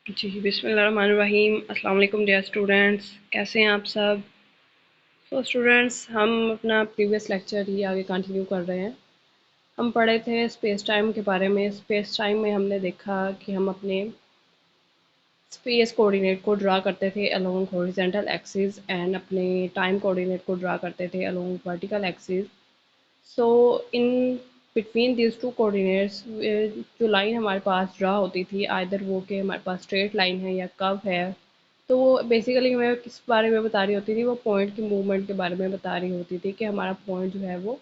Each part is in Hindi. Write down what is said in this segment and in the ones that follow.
जी बिस्मिल्लाहिर्रहमानिर्रहीम। अस्सलाम वालेकुम डियर स्टूडेंट्स, कैसे हैं आप सब। स्टूडेंट्स, हम अपना प्रीवियस लेक्चर ही आगे कंटिन्यू कर रहे हैं। हम पढ़े थे स्पेस टाइम के बारे में। स्पेस टाइम में हमने देखा कि हम अपने स्पेस कोऑर्डिनेट को ड्रा करते थे अलोंग हॉरिजॉन्टल एक्सिस एंड अपने टाइम कोऑर्डिनेट को ड्रा करते थे along vertical axis. So in between this two coordinates जो लाइन हमारे पास ड्रा होती थी, आइदर वो कि हमारे पास स्ट्रेट लाइन है या कर्व है, तो बेसिकली मैं किस बारे में बता रही होती थी, वो पॉइंट की मूवमेंट के बारे में बता रही होती थी कि हमारा पॉइंट जो है वो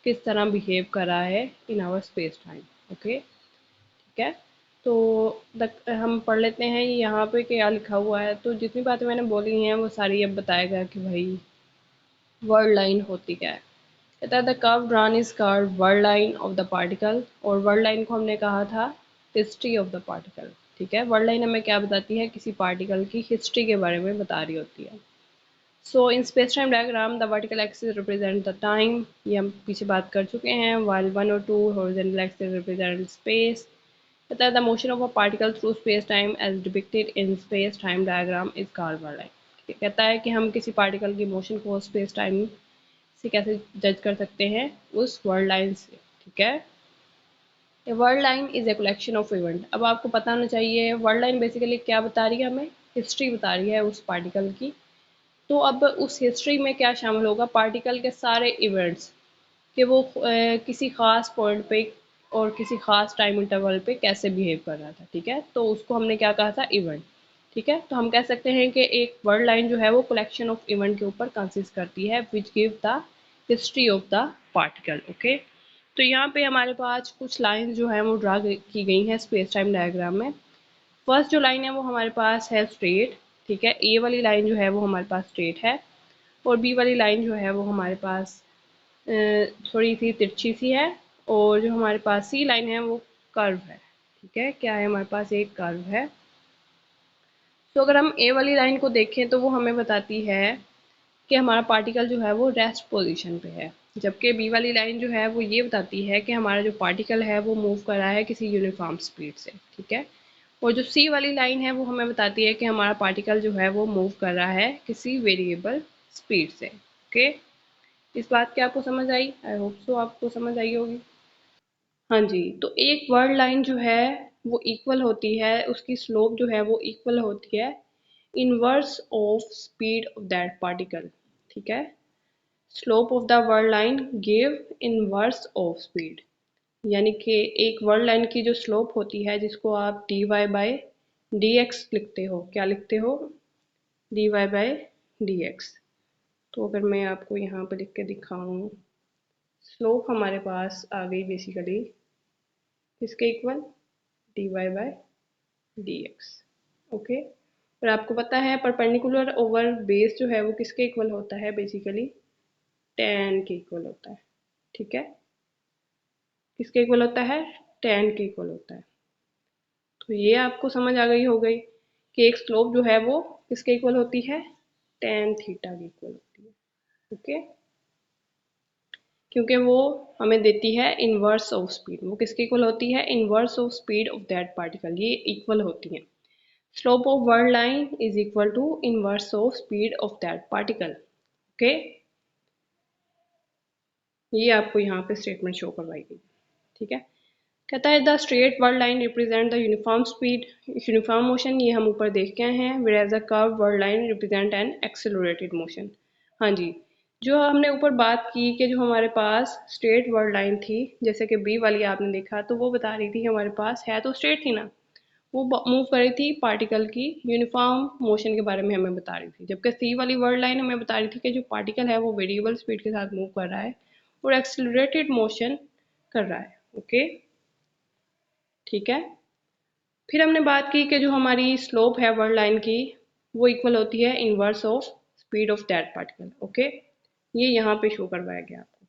किस तरह बिहेव कर रहा है in our space time. Okay, ठीक है। तो हम पढ़ लेते हैं यहाँ पे क्या लिखा हुआ है। तो जितनी बातें मैंने बोली हैं वो सारी अब बताएगा कि भाई वर्ल्ड लाइन होती क्या है। कहता है the curve drawn is called world line of the particle, और वर्ल्ड लाइन को हमने कहा था हिस्ट्री ऑफ द पार्टिकल। ठीक है, वर्ल्ड लाइन हमें क्या बताती है, किसी पार्टिकल की हिस्ट्री के बारे में बता रही होती है। So in space time diagram the vertical axis represent the time, ये हम पीछे बात कर चुके हैं, वाइल 1 और 2 हॉरिजॉन्टल एक्सिस रिप्रेजेंट स्पेस। कहता है the motion of a particle through space time as depicted in space time diagram is called world line. कहता है कि हम किसी पार्टिकल की मोशन को स्पेस टाइम से कैसे जज कर सकते हैं, उस वर्ल्ड लाइन से। ठीक है, a world line is a collection of event. अब आपको पता होना चाहिए वर्ल्ड लाइन बेसिकली क्या बता रही है, हमें हिस्ट्री बता रही है उस पार्टिकल की। तो अब उस हिस्ट्री में क्या शामिल होगा, पार्टिकल के सारे इवेंट्स, कि वो किसी खास पॉइंट पे और किसी खास टाइम इंटरवल पे कैसे बिहेव कर रहा था। ठीक है, तो उसको हमने क्या कहा था, इवेंट। ठीक है, तो हम कह सकते हैं कि एक वर्ल्ड लाइन जो है वो कलेक्शन ऑफ इवेंट के ऊपर कंसिस्ट करती है which give the history of the particle. Okay, तो यहाँ पे हमारे पास कुछ लाइन जो है वो ड्रा की गई हैं स्पेस टाइम डायग्राम में। फर्स्ट जो लाइन है वो हमारे पास है स्ट्रेट। ठीक है, ए वाली लाइन जो है वो हमारे पास स्ट्रेट है, और बी वाली लाइन जो है वो हमारे पास थोड़ी सी तिरछी सी है, और जो हमारे पास सी लाइन है वो कर्व है। ठीक है, क्या है, हमारे पास एक कर्व है। तो अगर हम ए वाली लाइन को देखें तो वो हमें बताती है कि हमारा पार्टिकल जो है वो रेस्ट पोजीशन पे है, जबकि बी वाली लाइन जो है वो ये बताती है कि हमारा जो पार्टिकल है वो मूव कर रहा है किसी यूनिफॉर्म स्पीड से। ठीक है, और जो सी वाली लाइन है वो हमें बताती है कि हमारा पार्टिकल जो है वो मूव कर रहा है किसी वेरिएबल स्पीड से। ओके, इस बात की आपको समझ आई, आई होप सो आपको समझ आई होगी। हाँ जी, तो एक वर्ल्ड लाइन जो है वो इक्वल होती है, उसकी स्लोप जो है वो इक्वल होती है inverse of speed of that particle. ठीक है, slope of the world line give inverse of speed, यानी कि एक वर्ल्ड लाइन की जो स्लोप होती है, जिसको आप D Y by D X लिखते हो, क्या लिखते हो, D Y by D X. तो अगर मैं आपको यहाँ पे लिख के दिखाऊँ, स्लोप हमारे पास आ गई बेसिकली किसके equal, D Y by D X. Okay, और आपको पता है परपेंडिकुलर ओवर बेस जो है वो किसके इक्वल होता है, बेसिकली टेन के इक्वल होता है। ठीक है, किसके इक्वल होता है, टेन के इक्वल होता है। तो ये आपको समझ आ गई हो गई कि एक स्लोप जो है वो किसके इक्वल होती है, टेन थीटा के इक्वल होती है। ओके, क्योंकि वो हमें देती है इनवर्स ऑफ स्पीड, वो किसके इक्वल होती है, inverse of speed of that particle, ये इक्वल होती है। Slope of world line is equal to inverse of speed of that particle. Okay, ये आपको यहाँ पे स्टेटमेंट शो करवाई गई। ठीक है, कहता है the straight world line represent the uniform speed, uniform motion, ये हम ऊपर देख के आए हैं, whereas the curve world line represent an accelerated motion. हाँ जी, जो हमने ऊपर बात की कि जो हमारे पास स्ट्रेट वर्ल्ड लाइन थी, जैसे कि बी वाली आपने देखा, तो वो बता रही थी हमारे पास है तो स्ट्रेट थी ना, वो मूव कर रही थी पार्टिकल की यूनिफॉर्म मोशन के बारे में हमें बता रही थी, जबकि सी वाली वर्ल्ड लाइन हमें बता रही थी कि जो पार्टिकल है वो वेरिएबल स्पीड के साथ मूव कर रहा है और एक्सेलरेटेड मोशन कर रहा है। ओके, ठीक है। फिर हमने बात की कि जो हमारी स्लोप है वर्ल्ड लाइन की, वो इक्वल होती है inverse of speed of that particle. Okay, ये यहाँ पे शो करवाया गया आपको।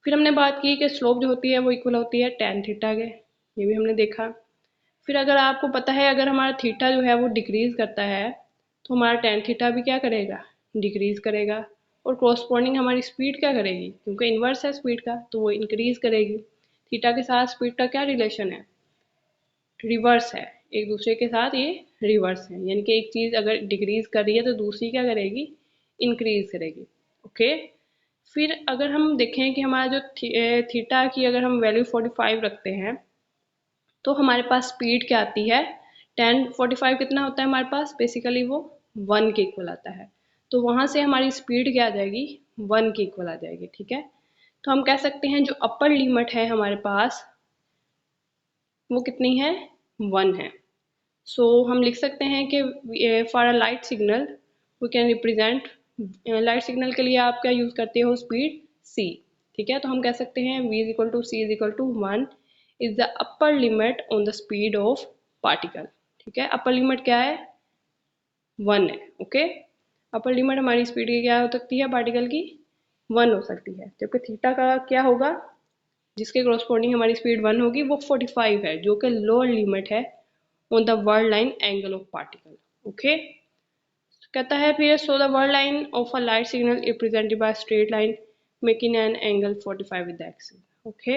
फिर हमने बात की कि स्लोप जो होती है वो इक्वल होती है टेन थीटा के, ये भी हमने देखा। फिर अगर आपको पता है अगर हमारा थीटा जो है वो डिक्रीज करता है, तो हमारा टेन थीटा भी क्या करेगा, डिक्रीज करेगा, और कॉरस्पॉन्डिंग हमारी स्पीड क्या करेगी, क्योंकि इन्वर्स है स्पीड का तो वो इंक्रीज करेगी। थीटा के साथ स्पीड का क्या रिलेशन है, रिवर्स है, एक दूसरे के साथ ये रिवर्स है, यानी कि एक चीज़ अगर डिक्रीज कर रही है तो दूसरी क्या करेगी, इंक्रीज करेगी। ओके, फिर अगर हम देखें कि हमारा जो थीटा की अगर हम वैल्यू 45 रखते हैं तो हमारे पास स्पीड क्या आती है, 10 45 कितना होता है हमारे पास, बेसिकली वो 1 के इक्वल आता है। तो वहाँ से हमारी स्पीड क्या आ जाएगी, 1 के इक्वल आ जाएगी। ठीक है, तो हम कह सकते हैं जो अपर लिमिट है हमारे पास वो कितनी है, 1 है। सो हम लिख सकते हैं कि for a light signal we can represent, light signal के लिए आप क्या यूज़ करते हो, स्पीड c। ठीक है, तो हम कह सकते हैं v is equal to c is equal to 1 is the upper limit on the speed of particle. ठीक है, अपर लिमिट क्या है, 1 है। ओके, अपर लिमिट हमारी स्पीड की क्या हो सकती है, पार्टिकल की 1 हो सकती है, जबकि थीटा का क्या होगा, जिसके कॉरस्पॉन्डिंग हमारी स्पीड 1 होगी वो 45 है, जो कि लोअर लिमिट है on the world line angle of particle. Okay, कहता है फिर so the world line of a light signal is presented by a straight line making an angle 45 with the axis. Okay,